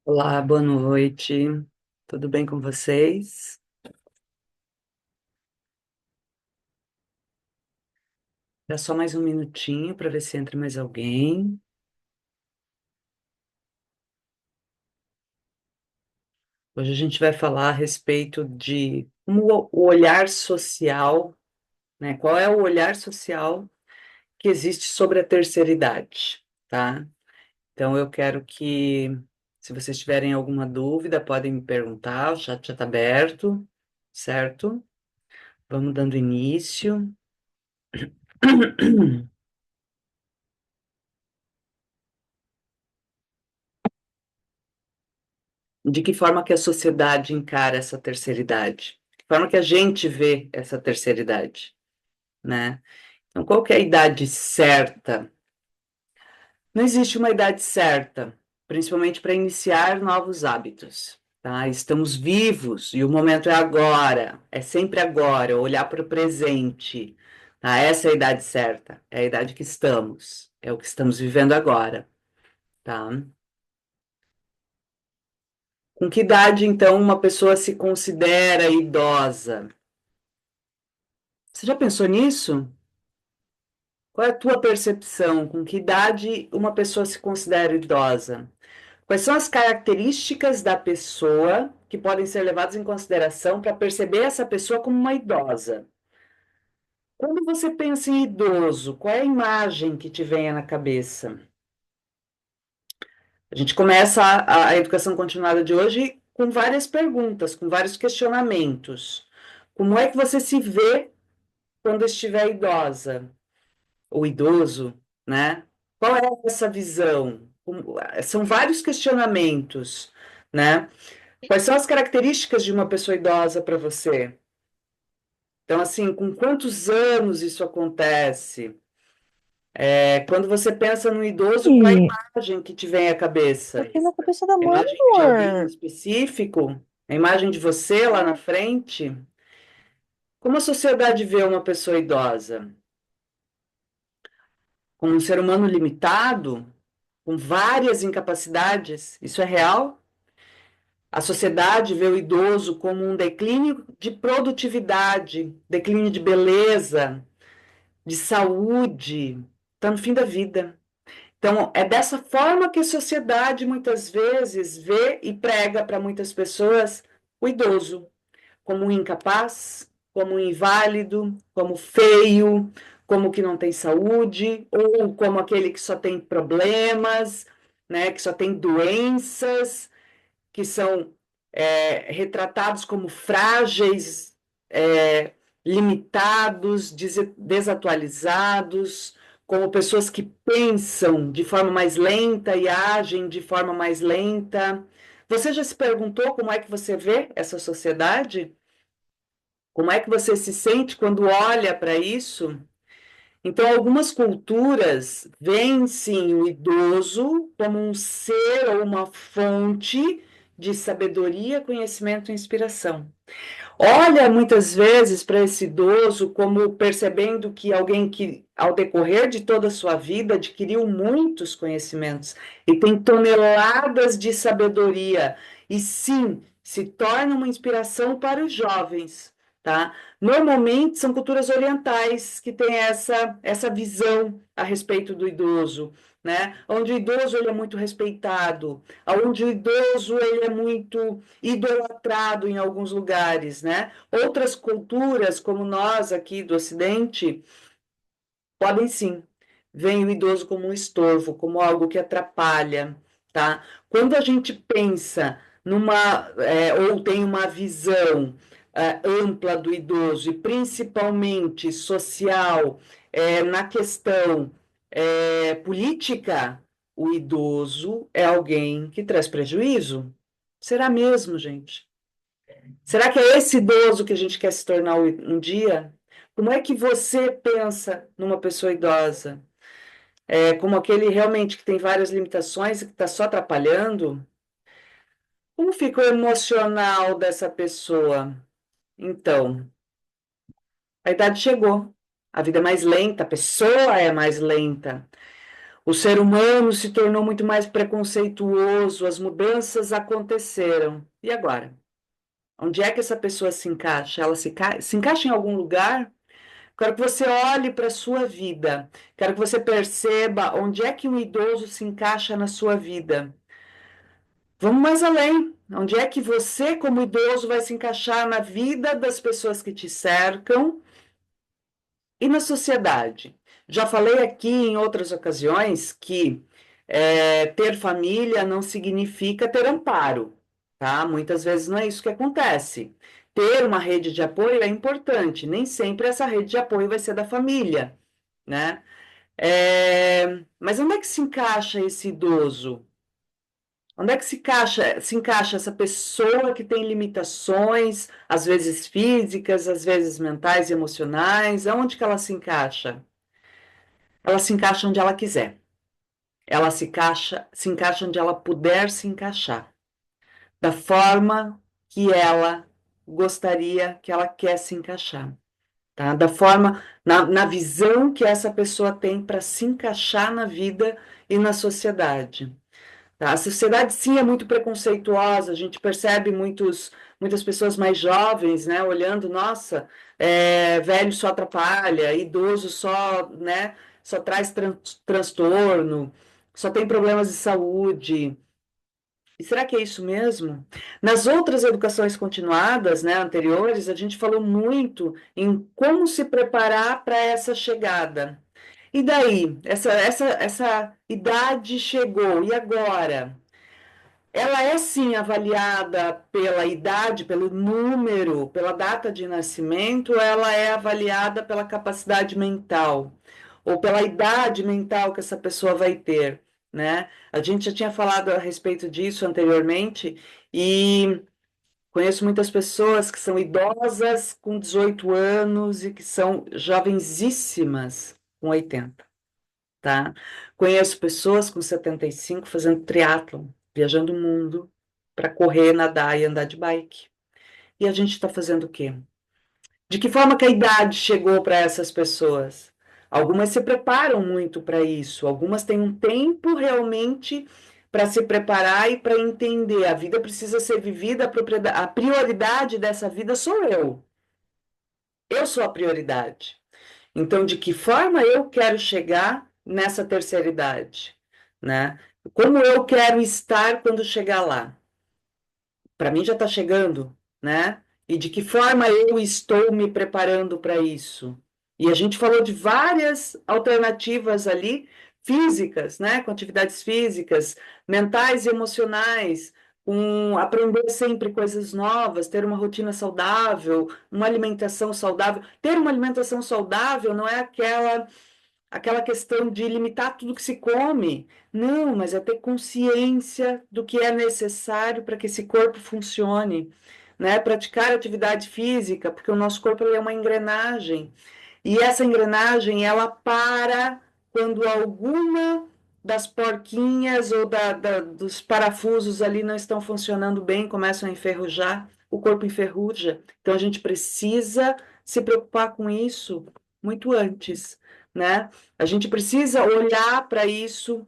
Olá, boa noite. Tudo bem com vocês? Dá só mais um minutinho para ver se entra mais alguém. Hoje a gente vai falar a respeito de como o olhar social, né? Qual é o olhar social que existe sobre a terceira idade, tá? Então eu quero que, se vocês tiverem alguma dúvida, podem me perguntar, o chat já está aberto, certo? Vamos dando início. De que forma que a sociedade encara essa terceira idade? De que forma que a gente vê essa terceira idade, né? Então, qual que é a idade certa? Não existe uma idade certa, principalmente para iniciar novos hábitos, tá? Estamos vivos e o momento é agora, é sempre agora, olhar para o presente, tá? Essa é a idade certa, é a idade que estamos, é o que estamos vivendo agora, tá? Com que idade, então, uma pessoa se considera idosa? Você já pensou nisso? Qual é a tua percepção? Com que idade uma pessoa se considera idosa? Quais são as características da pessoa que podem ser levadas em consideração para perceber essa pessoa como uma idosa? Quando você pensa em idoso, qual é a imagem que te vem na cabeça? A gente começa a educação continuada de hoje com várias perguntas, com vários questionamentos. Como é que você se vê quando estiver idosa? O idoso, né? Qual é essa visão? São vários questionamentos, né? Quais são as características de uma pessoa idosa para você? Então, assim, com quantos anos isso acontece? Quando você pensa no idoso, qual é a Ih, imagem que te vem à cabeça? eu fiquei na cabeça da A mãe, imagem de alguém em amor. específico? A imagem de você lá na frente? Como a sociedade vê uma pessoa idosa? Como um ser humano limitado? Com várias incapacidades? Isso é real? A sociedade vê o idoso como um declínio de produtividade, declínio de beleza, de saúde, está no fim da vida. Então, é dessa forma que a sociedade muitas vezes vê e prega para muitas pessoas o idoso como um incapaz, como um inválido, como feio, como que não tem saúde, ou como aquele que só tem problemas, né, que só tem doenças que são retratados como frágeis, é, limitados, desatualizados, como pessoas que pensam de forma mais lenta e agem de forma mais lenta. Você já se perguntou como é que você vê essa sociedade? Como é que você se sente quando olha para isso? Então, algumas culturas veem sim o idoso como um ser ou uma fonte de sabedoria, conhecimento e inspiração. Olha muitas vezes para esse idoso como percebendo que alguém que, ao decorrer de toda a sua vida, adquiriu muitos conhecimentos e tem toneladas de sabedoria, e sim, se torna uma inspiração para os jovens, tá? Normalmente são culturas orientais que têm essa visão a respeito do idoso, né? Onde o idoso ele é muito respeitado, onde o idoso ele é muito idolatrado em alguns lugares, né? Outras culturas, como nós aqui do Ocidente, podem sim ver o idoso como um estorvo, como algo que atrapalha, tá? Quando a gente pensa ou tem uma visão ampla do idoso, e principalmente social, na questão política, o idoso é alguém que traz prejuízo. Será mesmo, gente? Será que é esse idoso que a gente quer se tornar um dia? Como é que você pensa numa pessoa idosa? Como aquele realmente que tem várias limitações e que está só atrapalhando? Como fica o emocional dessa pessoa? Então, a idade chegou. A vida é mais lenta, a pessoa é mais lenta. O ser humano se tornou muito mais preconceituoso, as mudanças aconteceram. E agora? Onde é que essa pessoa se encaixa? Ela se encaixa em algum lugar? Quero que você olhe para a sua vida. Quero que você perceba onde é que um idoso se encaixa na sua vida. Vamos mais além. Onde é que você, como idoso, vai se encaixar na vida das pessoas que te cercam e na sociedade? Já falei aqui em outras ocasiões que ter família não significa ter amparo, tá? Muitas vezes não é isso que acontece. Ter uma rede de apoio é importante, nem sempre essa rede de apoio vai ser da família, né? Mas onde é que se encaixa esse idoso? Onde é que se encaixa essa pessoa que tem limitações, às vezes físicas, às vezes mentais e emocionais? Aonde que ela se encaixa? Ela se encaixa onde ela quiser. Ela se encaixa onde ela puder se encaixar, da forma que ela gostaria, que ela quer se encaixar, tá? Da forma, na visão que essa pessoa tem para se encaixar na vida e na sociedade. Tá? A sociedade, sim, é muito preconceituosa, a gente percebe muitas pessoas mais jovens, né, olhando, nossa, velho só atrapalha, idoso só, né, só traz transtorno, só tem problemas de saúde. E será que é isso mesmo? Nas outras educações continuadas, né, anteriores, a gente falou muito em como se preparar para essa chegada. E daí? Essa idade chegou, e agora? Ela é sim avaliada pela idade, pelo número, pela data de nascimento, ou ela é avaliada pela capacidade mental, ou pela idade mental que essa pessoa vai ter, né? A gente já tinha falado a respeito disso anteriormente, e conheço muitas pessoas que são idosas com 18 anos e que são jovenzíssimas com 80, tá? Conheço pessoas com 75 fazendo triatlon, viajando o mundo para correr, nadar e andar de bike. E a gente está fazendo o quê? De que forma que a idade chegou para essas pessoas? Algumas se preparam muito para isso, algumas têm um tempo realmente para se preparar e para entender. A vida precisa ser vivida, a prioridade dessa vida sou eu. Eu sou a prioridade. Então, de que forma eu quero chegar nessa terceira idade, né? Como eu quero estar quando chegar lá? Para mim já está chegando, né? E de que forma eu estou me preparando para isso? E a gente falou de várias alternativas ali, físicas, né? Com atividades físicas, mentais e emocionais, com aprender sempre coisas novas, ter uma rotina saudável, uma alimentação saudável. Ter uma alimentação saudável não é aquela questão de limitar tudo que se come. Não, mas é ter consciência do que é necessário para que esse corpo funcione, né? Praticar atividade física, porque o nosso corpo ele é uma engrenagem. E essa engrenagem, ela para quando alguma das porquinhas ou dos parafusos ali não estão funcionando bem, começam a enferrujar, o corpo enferruja. Então a gente precisa se preocupar com isso muito antes, né? A gente precisa olhar para isso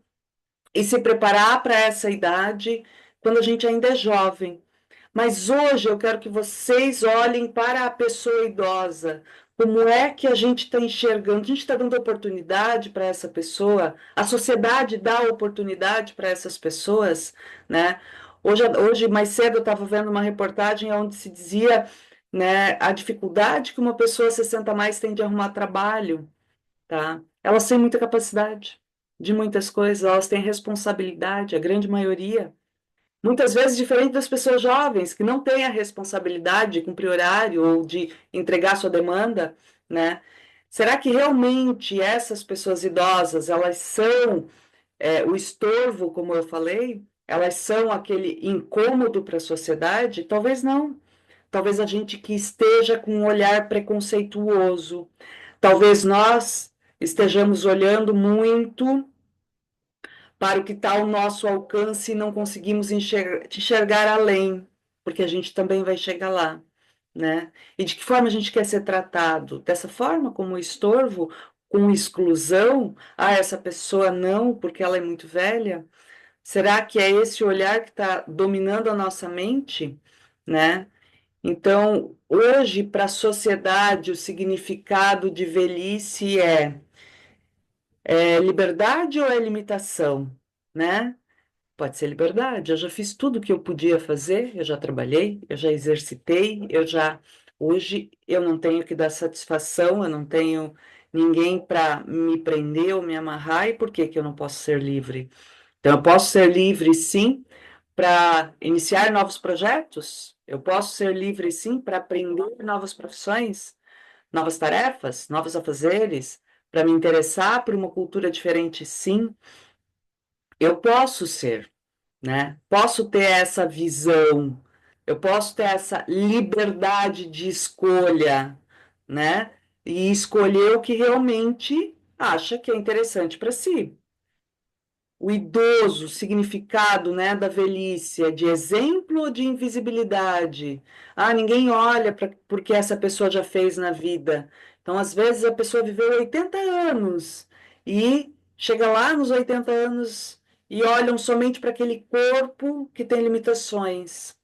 e se preparar para essa idade quando a gente ainda é jovem. Mas hoje eu quero que vocês olhem para a pessoa idosa. Como é que a gente está enxergando? A gente está dando oportunidade para essa pessoa? A sociedade dá oportunidade para essas pessoas, né? Hoje, mais cedo, eu estava vendo uma reportagem onde se dizia, né, a dificuldade que uma pessoa 60 a mais tem de arrumar trabalho, tá? Elas têm muita capacidade de muitas coisas, elas têm responsabilidade, a grande maioria. Muitas vezes diferente das pessoas jovens, que não têm a responsabilidade de cumprir horário ou de entregar sua demanda, né? Será que realmente essas pessoas idosas, elas são o estorvo, como eu falei? Elas são aquele incômodo para a sociedade? Talvez não. Talvez a gente que esteja com um olhar preconceituoso. Talvez nós estejamos olhando muito para o que está ao nosso alcance e não conseguimos enxergar além, porque a gente também vai chegar lá, né? E de que forma a gente quer ser tratado? Dessa forma, como estorvo, com exclusão? Ah, essa pessoa não, porque ela é muito velha? Será que é esse olhar que está dominando a nossa mente, né? Então, hoje, para a sociedade, o significado de velhice é liberdade ou é limitação, né? Pode ser liberdade. Eu já fiz tudo o que eu podia fazer, eu já trabalhei, eu já exercitei, eu já. Hoje eu não tenho que dar satisfação, eu não tenho ninguém para me prender ou me amarrar, e por que que eu não posso ser livre? Então, eu posso ser livre, sim, para iniciar novos projetos, eu posso ser livre, sim, para aprender novas profissões, novas tarefas, novos afazeres, para me interessar por uma cultura diferente, sim, eu posso ser, né? Posso ter essa visão, eu posso ter essa liberdade de escolha, né? E escolher o que realmente acha que é interessante para si. O idoso, o significado, né, da velhice, é de exemplo ou de invisibilidade? Ah, ninguém olha para porque essa pessoa já fez na vida. Então, às vezes, a pessoa viveu 80 anos e chega lá nos 80 anos e olham somente para aquele corpo que tem limitações,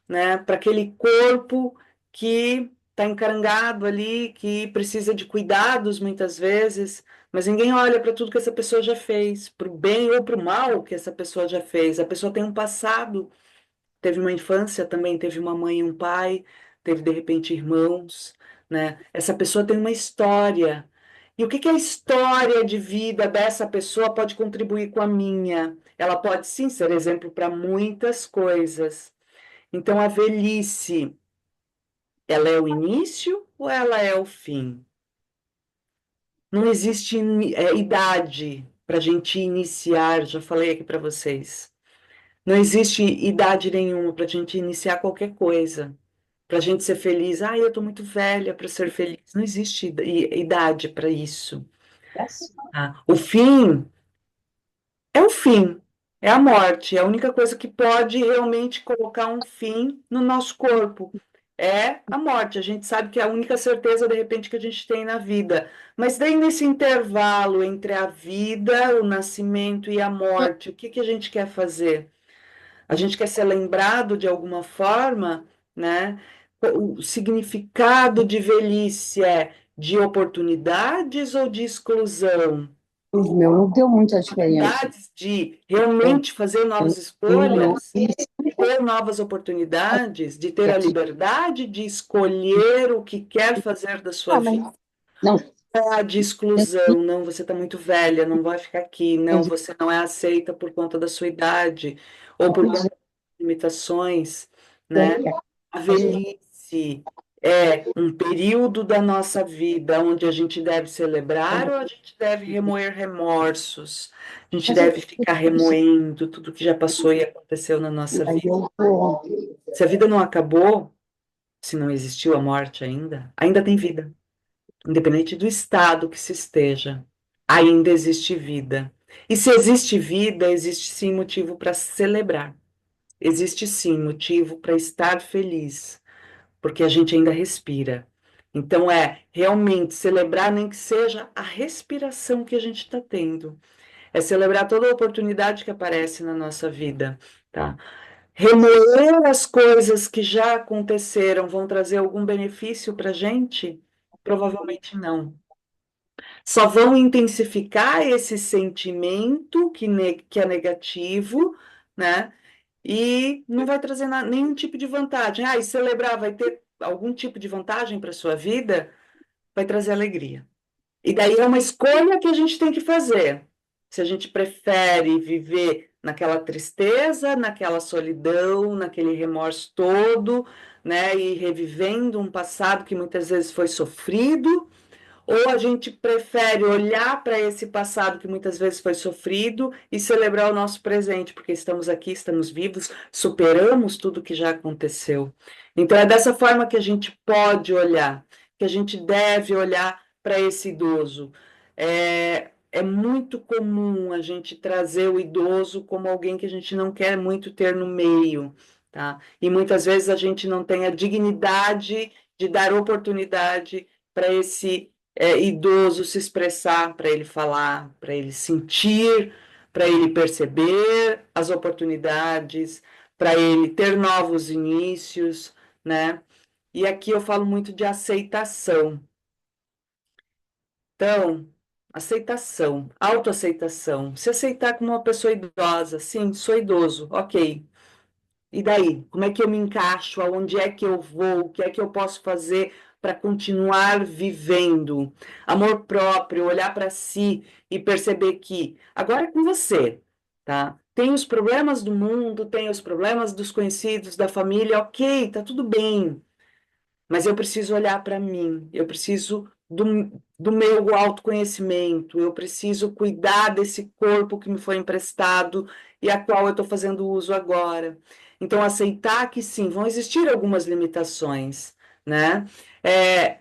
né? Para aquele corpo que está encarangado ali, que precisa de cuidados muitas vezes, mas ninguém olha para tudo que essa pessoa já fez, para o bem ou para o mal que essa pessoa já fez. A pessoa tem um passado, teve uma infância também, teve uma mãe e um pai, teve de repente irmãos, né? Essa pessoa tem uma história. E o que que a história de vida dessa pessoa pode contribuir com a minha? Ela pode sim ser exemplo para muitas coisas. Então, a velhice, ela é o início ou ela é o fim? Não existe idade para a gente iniciar, já falei aqui para vocês. Não existe idade nenhuma para a gente iniciar qualquer coisa. Para a gente ser feliz. Ah, eu estou muito velha para ser feliz. Não existe idade para isso. Tá? O fim é o fim, é a morte, é a única coisa que pode realmente colocar um fim no nosso corpo. É a morte. A gente sabe que é a única certeza, de repente, que a gente tem na vida. Mas daí, nesse intervalo entre a vida, o nascimento e a morte, o que que a gente quer fazer? A gente quer ser lembrado de alguma forma, né? O significado de velhice é de oportunidades ou de exclusão? Meu, não deu muita diferença. Oportunidades de realmente fazer novas Não, escolhas, de ter novas oportunidades, de ter a liberdade de escolher o que quer fazer da sua ah, vida. mas não, De exclusão, não, você está muito velha, não vai ficar aqui, não, você não é aceita por conta da sua idade, ou por conta de limitações, né? A velhice é um período da nossa vida onde a gente deve celebrar ou a gente deve remoer remorsos, a gente deve ficar remoendo tudo que já passou e aconteceu na nossa aí vida. eu tô, Se a vida não acabou, se não existiu a morte ainda, ainda tem vida. Independente do estado que se esteja, ainda existe vida. E se existe vida, existe sim motivo para celebrar. Existe sim motivo para estar feliz, porque a gente ainda respira. Então é realmente celebrar, nem que seja a respiração que a gente está tendo. É celebrar toda a oportunidade que aparece na nossa vida, tá? Remoer as coisas que já aconteceram vão trazer algum benefício para a gente? Provavelmente não. Só vão intensificar esse sentimento que é negativo, né? E não vai trazer nenhum tipo de vantagem. Ah, e celebrar vai ter algum tipo de vantagem para a sua vida? Vai trazer alegria. E daí é uma escolha que a gente tem que fazer. Se a gente prefere viver naquela tristeza, naquela solidão, naquele remorso todo, né? E revivendo um passado que muitas vezes foi sofrido, ou a gente prefere olhar para esse passado que muitas vezes foi sofrido e celebrar o nosso presente, porque estamos aqui, estamos vivos, superamos tudo que já aconteceu. Então é dessa forma que a gente pode olhar, que a gente deve olhar para esse idoso. É muito comum a gente trazer o idoso como alguém que a gente não quer muito ter no meio, tá? E muitas vezes a gente não tem a dignidade de dar oportunidade para esse idoso se expressar, para ele falar, para ele sentir, para ele perceber as oportunidades, para ele ter novos inícios, né? E aqui eu falo muito de aceitação. Então, aceitação, autoaceitação. Se aceitar como uma pessoa idosa, sim, sou idoso, ok. E daí? Como é que eu me encaixo? Aonde é que eu vou? O que é que eu posso fazer para continuar vivendo? Amor próprio, olhar para si e perceber que agora é com você, tá? Tem os problemas do mundo, tem os problemas dos conhecidos, da família, ok, tá tudo bem. Mas eu preciso olhar para mim, eu preciso do meu autoconhecimento, eu preciso cuidar desse corpo que me foi emprestado e a qual eu estou fazendo uso agora. Então, aceitar que sim, vão existir algumas limitações, né? É,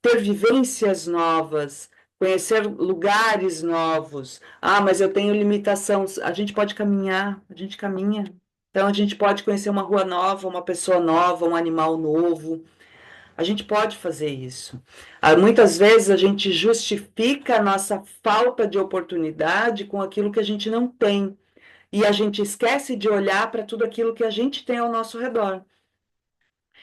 ter vivências novas, conhecer lugares novos. Ah, mas eu tenho limitação. A gente pode caminhar, a gente caminha. Então, a gente pode conhecer uma rua nova, uma pessoa nova, um animal novo. A gente pode fazer isso. Muitas vezes a gente justifica a nossa falta de oportunidade com aquilo que a gente não tem. E a gente esquece de olhar para tudo aquilo que a gente tem ao nosso redor.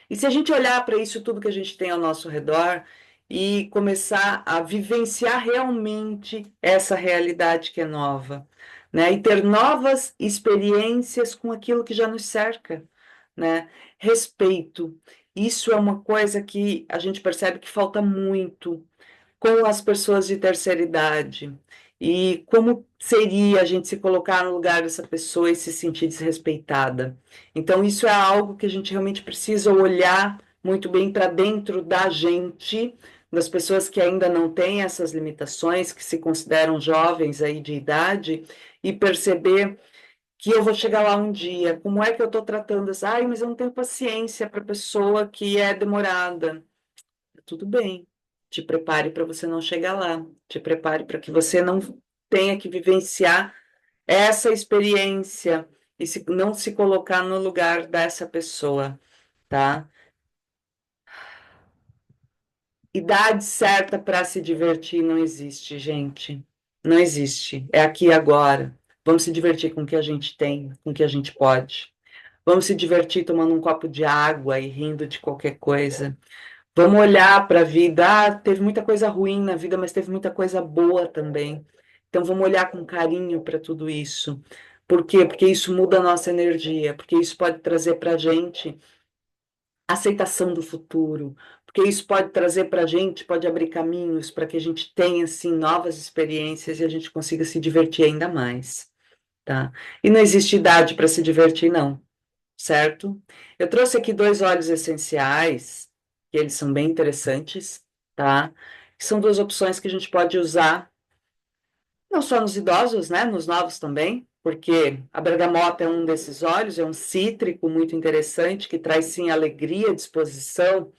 E se a gente olhar para isso tudo que a gente tem ao nosso redor e começar a vivenciar realmente essa realidade que é nova, né? E ter novas experiências com aquilo que já nos cerca, né? Respeito. Isso é uma coisa que a gente percebe que falta muito com as pessoas de terceira idade. E como seria a gente se colocar no lugar dessa pessoa e se sentir desrespeitada? Então, isso é algo que a gente realmente precisa olhar muito bem para dentro da gente, das pessoas que ainda não têm essas limitações, que se consideram jovens aí de idade, e perceber que eu vou chegar lá um dia. Como é que eu estou tratando essa? Ai, mas eu não tenho paciência para pessoa que é demorada. Tudo bem. Te prepare para você não chegar lá. Te prepare para que você não tenha que vivenciar essa experiência e não se colocar no lugar dessa pessoa, tá? Idade certa para se divertir não existe, gente. Não existe. É aqui e agora. Vamos se divertir com o que a gente tem, com o que a gente pode. Vamos se divertir tomando um copo de água e rindo de qualquer coisa. Vamos olhar para a vida. Ah, teve muita coisa ruim na vida, mas teve muita coisa boa também. Então vamos olhar com carinho para tudo isso. Por quê? Porque isso muda a nossa energia, porque isso pode trazer para a gente aceitação do futuro, porque isso pode trazer para a gente, pode abrir caminhos para que a gente tenha assim novas experiências e a gente consiga se divertir ainda mais, tá? E não existe idade para se divertir, não, certo? Eu trouxe aqui dois óleos essenciais, que eles são bem interessantes, tá? Que são duas opções que a gente pode usar, não só nos idosos, né? Nos novos também, porque a bergamota é um desses óleos, é um cítrico muito interessante, que traz sim alegria, disposição,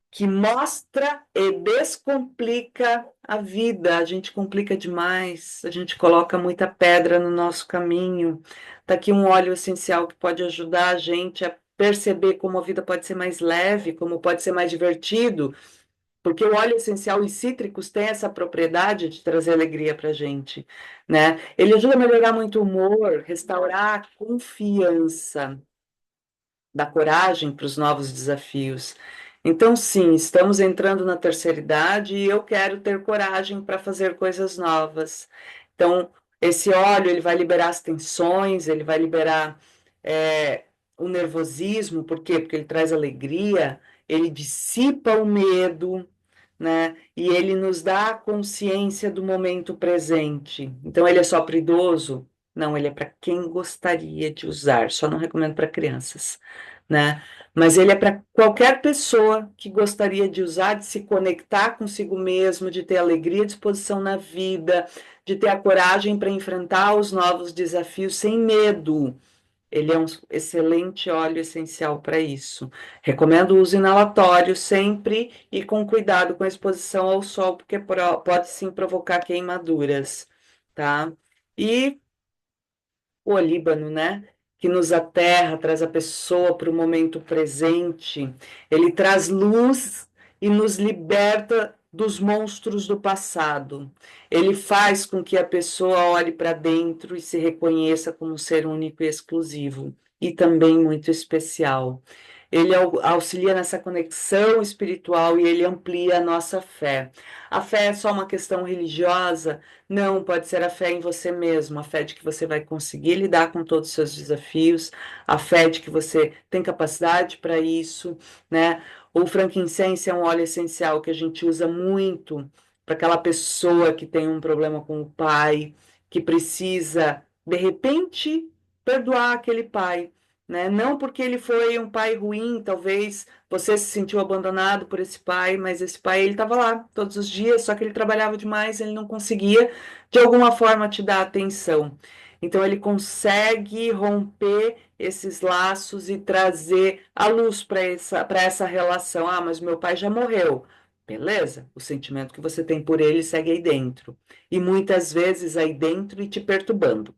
que mostra e descomplica a vida. A gente complica demais, a gente coloca muita pedra no nosso caminho. Tá aqui um óleo essencial que pode ajudar a gente a perceber como a vida pode ser mais leve, como pode ser mais divertido, porque o óleo essencial e cítricos tem essa propriedade de trazer alegria para a gente, né? Ele ajuda a melhorar muito o humor, restaurar a confiança, da coragem para os novos desafios. Então, sim, estamos entrando na terceira idade e eu quero ter coragem para fazer coisas novas. Então, esse óleo ele vai liberar as tensões, ele vai liberar o nervosismo, por quê? Porque ele traz alegria, ele dissipa o medo, né? E ele nos dá a consciência do momento presente. Então, ele é só para idoso? Não, ele é para quem gostaria de usar, só não recomendo para crianças, né? Mas ele é para qualquer pessoa que gostaria de usar, de se conectar consigo mesmo, de ter alegria, disposição na vida, de ter a coragem para enfrentar os novos desafios sem medo. Ele é um excelente óleo essencial para isso. Recomendo o uso inalatório sempre e com cuidado com a exposição ao sol, porque pode sim provocar queimaduras, tá? E o olíbano, né? Que nos aterra, traz a pessoa para o momento presente. Ele traz luz e nos liberta dos monstros do passado. Ele faz com que a pessoa olhe para dentro e se reconheça como um ser único e exclusivo, e também muito especial. Ele auxilia nessa conexão espiritual e ele amplia a nossa fé. A fé é só uma questão religiosa? Não, pode ser a fé em você mesmo, a fé de que você vai conseguir lidar com todos os seus desafios, a fé de que você tem capacidade para isso, né? O frankincense é um óleo essencial que a gente usa muito para aquela pessoa que tem um problema com o pai, que precisa, de repente, perdoar aquele pai, né? Não porque ele foi um pai ruim, talvez você se sentiu abandonado por esse pai, mas esse pai ele estava lá todos os dias, só que ele trabalhava demais, ele não conseguia de alguma forma te dar atenção. Então ele consegue romper esses laços e trazer a luz para essa relação. Ah, mas meu pai já morreu. Beleza, o sentimento que você tem por ele segue aí dentro. E muitas vezes aí dentro e te perturbando.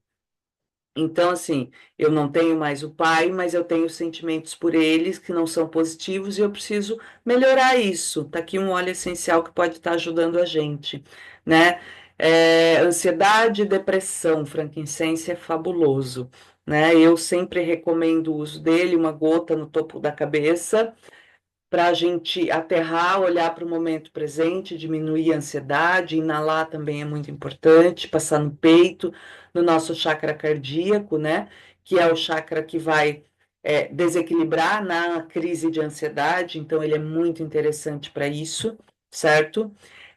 Então, assim, eu não tenho mais o pai, mas eu tenho sentimentos por eles que não são positivos e eu preciso melhorar isso. Tá aqui um óleo essencial que pode estar ajudando a gente, né? Ansiedade e depressão, frankincense é fabuloso, né? Eu sempre recomendo o uso dele, uma gota no topo da cabeça, para a gente aterrar, olhar para o momento presente, diminuir a ansiedade, inalar também é muito importante, passar no peito, no nosso chakra cardíaco, né? Que é o chakra que vai desequilibrar na crise de ansiedade, então ele é muito interessante para isso, certo?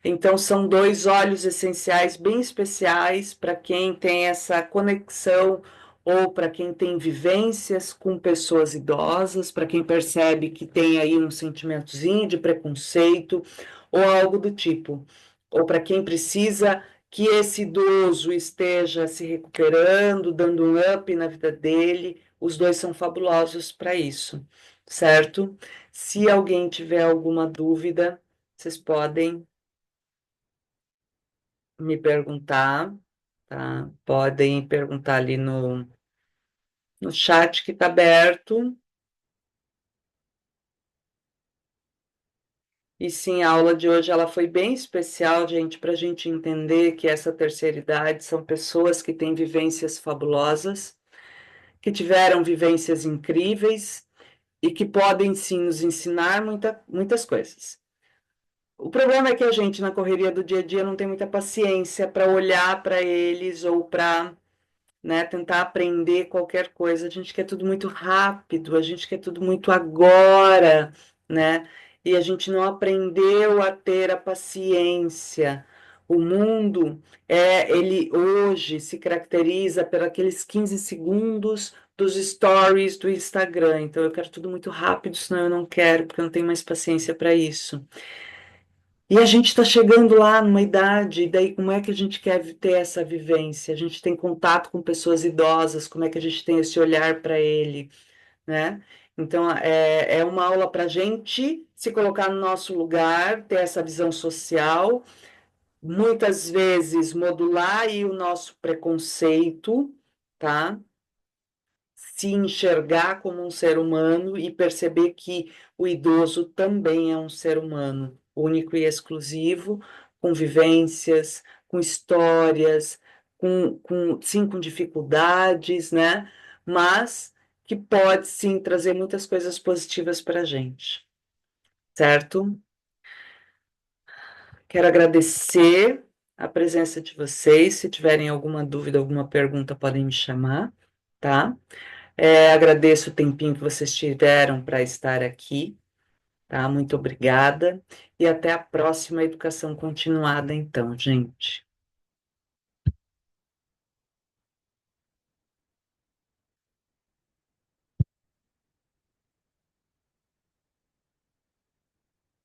Então são dois óleos essenciais bem especiais para quem tem essa conexão ou para quem tem vivências com pessoas idosas, para quem percebe que tem aí um sentimentozinho de preconceito ou algo do tipo, ou para quem precisa que esse idoso esteja se recuperando, dando um up na vida dele, os dois são fabulosos para isso, certo? Se alguém tiver alguma dúvida, vocês podem me perguntar, tá? Podem perguntar ali no chat que está aberto. E sim, a aula de hoje ela foi bem especial, gente, para a gente entender que essa terceira idade são pessoas que têm vivências fabulosas, que tiveram vivências incríveis e que podem sim nos ensinar muitas coisas. O problema é que a gente, na correria do dia a dia, não tem muita paciência para olhar para eles ou para, né, tentar aprender qualquer coisa. A gente quer tudo muito rápido, a gente quer tudo muito agora, né? E a gente não aprendeu a ter a paciência. O mundo ele hoje se caracteriza por aqueles 15 segundos dos stories do Instagram. Então eu quero tudo muito rápido, senão eu não quero, porque eu não tenho mais paciência para isso. E a gente está chegando lá numa idade, e daí como é que a gente quer ter essa vivência? A gente tem contato com pessoas idosas, como é que a gente tem esse olhar para ele, né? Então, é uma aula para a gente se colocar no nosso lugar, ter essa visão social, muitas vezes modular aí o nosso preconceito, tá? Se enxergar como um ser humano e perceber que o idoso também é um ser humano, único e exclusivo, com vivências, com histórias, sim, com dificuldades, né? Mas que pode sim trazer muitas coisas positivas para a gente, certo? Quero agradecer a presença de vocês. Se tiverem alguma dúvida, alguma pergunta, podem me chamar, tá? Agradeço o tempinho que vocês tiveram para estar aqui, tá? Muito obrigada e até a próxima educação continuada, então, gente.